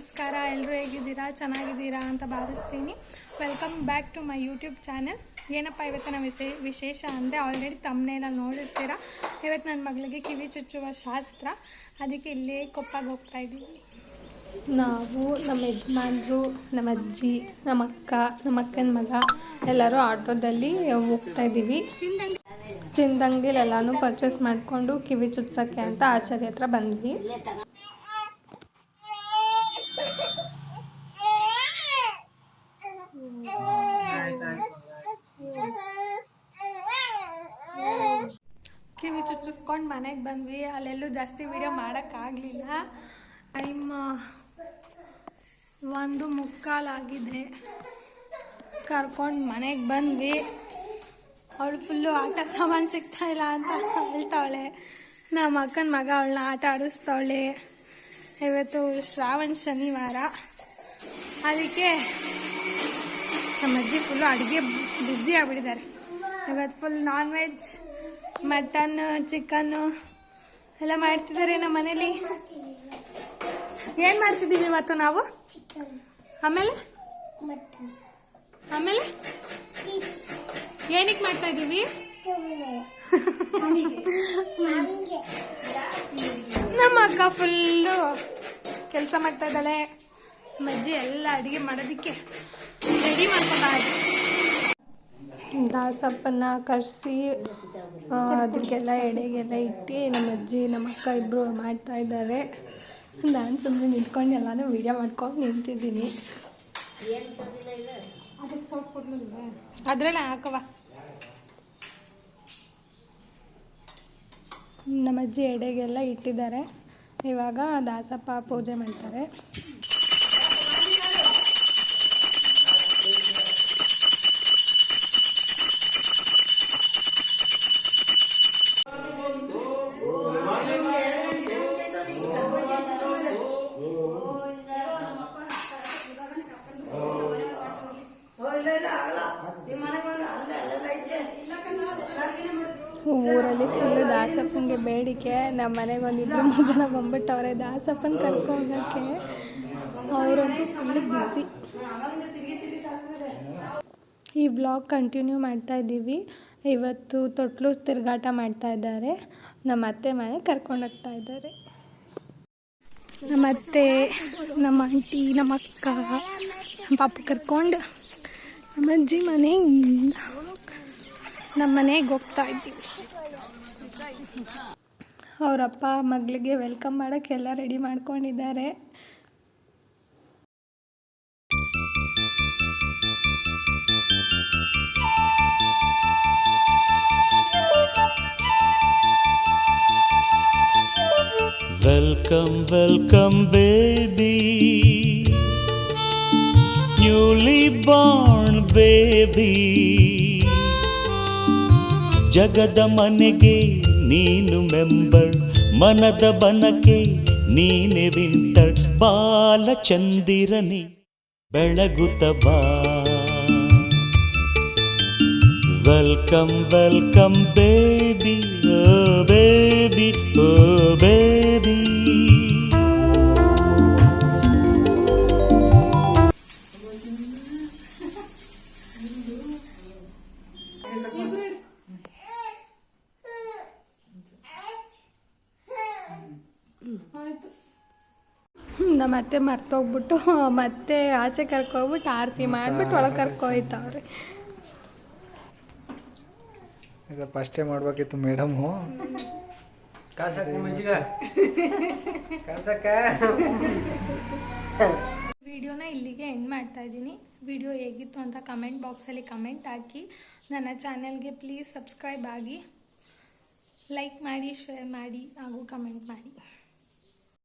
ನಮಸ್ಕಾರ. ಎಲ್ಲರೂ ಹೇಗಿದ್ದೀರಾ? ಚೆನ್ನಾಗಿದ್ದೀರಾ ಅಂತ ಭಾವಿಸ್ತೀನಿ. Welcome back to my YouTube channel. ಏನಪ್ಪ ಇವತ್ತಿನ ವಿಶೇಷ ಅಂದರೆ ಆಲ್ರೆಡಿ ತಮ್ಮನೇಲಿ ನೋಡಿರ್ತೀರ. ಇವತ್ತು ನನ್ನ ಮಗಳಿಗೆ ಕಿವಿ ಚುಚ್ಚುವ ಶಾಸ್ತ್ರ, ಅದಕ್ಕೆ ಇಲ್ಲೇ ಕೊಪ್ಪಾಗಿ ಹೋಗ್ತಾಯಿದ್ದೀವಿ. ನಾವು, ನಮ್ಮ ಯಜಮಾನರು, ನಮ್ಮ ಅಜ್ಜಿ, ನಮ್ಮ ಅಕ್ಕ, ನಮ್ಮ ಅಕ್ಕನ ಮಗ ಎಲ್ಲರೂ ಆಟೋದಲ್ಲಿ ಹೋಗ್ತಾಯಿದ್ದೀವಿ. ಚಿಂದಂಗಿಲೆಲ್ಲನೂ ಪರ್ಚೇಸ್ ಮಾಡಿಕೊಂಡು ಕಿವಿ ಚುಚ್ಚೋಕ್ಕೆ ಅಂತ ಆಚಾರ್ಯ ಹತ್ರ ಬಂದ್ವಿ. ಕಿವಿ ಚುಚ್ಚಿಸ್ಕೊಂಡು ಮನೆಗೆ ಬಂದ್ವಿ. ಅಲ್ಲೆಲ್ಲೂ ಜಾಸ್ತಿ ವಿಡಿಯೋ ಮಾಡೋಕ್ಕಾಗಲಿಲ್ಲ. ಟೈಮ್ 1:45 ಕರ್ಕೊಂಡು ಮನೆಗೆ ಬಂದ್ವಿ. ಅವಳು ಫುಲ್ಲು ಆಟ ಸಾಮಾನು ಸಿಗ್ತಾಯಿಲ್ಲ ಅಂತ ಹೇಳ್ತಾವಳೆ. ನಮ್ಮ ಅಕ್ಕನ ಮಗ ಅವಳನ್ನ ಆಟ ಆಡಿಸ್ತಾವಳೆ. ಇವತ್ತು ಶ್ರಾವಣ ಶನಿವಾರ, ಅದಕ್ಕೆ ನಮ್ಮ ಅಜ್ಜಿ ಫುಲ್ಲು ಅಡುಗೆ ಬ್ಯುಸಿ ಆಗಿಬಿಟ್ಟಿದ್ದಾರೆ. ಇವತ್ತು full non veg, mutton, chicken ಎಲ್ಲ ಮಾಡ್ತಿದ್ದಾರೆ ನಮ್ಮ ಮನೇಲಿ. ಏನು ಮಾಡ್ತಿದ್ದೀವಿ ಇವತ್ತು ನಾವು? ಆಮೇಲೆ ಆಮೇಲೆ ಏನಕ್ಕೆ ಮಾಡ್ತಾ ಇದ್ದೀವಿ? ನಮ್ಮ ಅಕ್ಕ ಫುಲ್ಲು ಕೆಲಸ ಮಾಡ್ತಾ ಇದ್ದಾಳೆ. ಅಜ್ಜಿ ಎಲ್ಲ ಅಡುಗೆ ಮಾಡೋದಕ್ಕೆ ರೆಡಿ ಮಾಡ್ಕೊತಾರೆ. ದಾಸಪ್ಪನ್ನ ಕರೆಸಿ ಅದಕ್ಕೆಲ್ಲ ಎಡೆಗೆಲ್ಲ ಇಟ್ಟು ನಮ್ಮ ಅಜ್ಜಿ ನಮ್ಮ ಅಕ್ಕ ಇಬ್ಬರು ಮಾಡ್ತಾ ಇದ್ದಾರೆ. ನಾನು ಸುಮ್ಮನೆ ನಿಂತ್ಕೊಂಡು ಎಲ್ಲನೂ ವೀಡಿಯೋ ಮಾಡ್ಕೊಂಡು ನಿಂತಿದ್ದೀನಿ. ಅದರಲ್ಲ ಹಾಕವ. ನಮ್ಮ ಅಜ್ಜಿ ಎಡೆಗೆಲ್ಲ ಇಟ್ಟಿದ್ದಾರೆ. ಇವಾಗ ದಾಸಪ್ಪ ಪೂಜೆ ಮಾಡ್ತಾರೆ. ಊರಲ್ಲಿ ಫುಲ್ಲು ದಾಸಪ್ಪನಿಗೆ ಬೇಡಿಕೆ. ನಮ್ಮ ಮನೆಗೆ ಒಂದು 2-3 ಜನ ಬಂದ್ಬಿಟ್ಟವ್ರೆ ದಾಸಪ್ಪನ ಕರ್ಕೊಂಡೋಗೋಕ್ಕೆ. ಅವರಂತೂ ಫುಲ್ಲು ಬ್ಯುಸಿ. ಈ ವ್ಲಾಗ್ ಕಂಟಿನ್ಯೂ ಮಾಡ್ತಾ ಇದ್ದೀವಿ. ಇವತ್ತು ತೊಟ್ಲು ತಿರುಗಾಟ ಮಾಡ್ತಾ ಇದ್ದಾರೆ. ನಮ್ಮ ಅತ್ತೆ ಮನೆ ಕರ್ಕೊಂಡೋಗ್ತಾ ಇದ್ದಾರೆ. ನಮ್ಮ ಅತ್ತೆ, ನಮ್ಮ ಆಂಟಿ, ನಮ್ಮ ಅಕ್ಕ, ನಮ್ಮ ಪಾಪ ಕರ್ಕೊಂಡು ನಮ್ಮ ಅಜ್ಜಿ ಮನೆಯಿಂದ ನಮ್ಮ ಮನೆಗೆ ಹೋಗ್ತಾ ಇದ್ದೀವಿ. ಅವರಪ್ಪ ಮಗಳಿಗೆ ವೆಲ್ಕಮ್ ಮಾಡೋಕ್ಕೆ ಎಲ್ಲ ರೆಡಿ ಮಾಡ್ಕೊಂಡಿದ್ದಾರೆ. Welcome, welcome baby, newly born baby. ಜಗದ ಮನೆಗೆ ನೀನು ಮೆಂಬರ್, ಮನದ ಬನಕೆ ನೀನೆ ವಿಂಟರ್. ಬಾಲಚಂದಿರನಿ ಬೆಳಗುತ್ತ ಬಾ. Welcome welcome baby, oh baby, oh baby. ನಮ್ಮ ಅತ್ತೆ ಮರ್ತೋಗ್ಬಿಟ್ಟು ಮತ್ತೆ ಆಚೆ ಕರ್ಕೋಗ್ಬಿಟ್ಟು ಆರತಿ ಮಾಡಿಬಿಟ್ಟು ಒಳಗೆ ಕರ್ಕೊಯ್ತಾವ್ರಿ. ಇದು ಫಸ್ಟೇ ಮಾಡ್ಬೇಕಿತ್ತು ಮೇಡಮು. ವಿಡಿಯೋನ ಇಲ್ಲಿಗೆ ಎಂಡ್ ಮಾಡ್ತಾ ಇದ್ದೀನಿ. ವಿಡಿಯೋ ಹೇಗಿತ್ತು ಅಂತ ಕಮೆಂಟ್ ಬಾಕ್ಸಲ್ಲಿ ಕಮೆಂಟ್ ಹಾಕಿ. ನನ್ನ ಚಾನೆಲ್ಗೆ ಪ್ಲೀಸ್ ಸಬ್ಸ್ಕ್ರೈಬ್ ಆಗಿ, ಲೈಕ್ ಮಾಡಿ, ಶೇರ್ ಮಾಡಿ ಹಾಗೂ ಕಮೆಂಟ್ ಮಾಡಿ.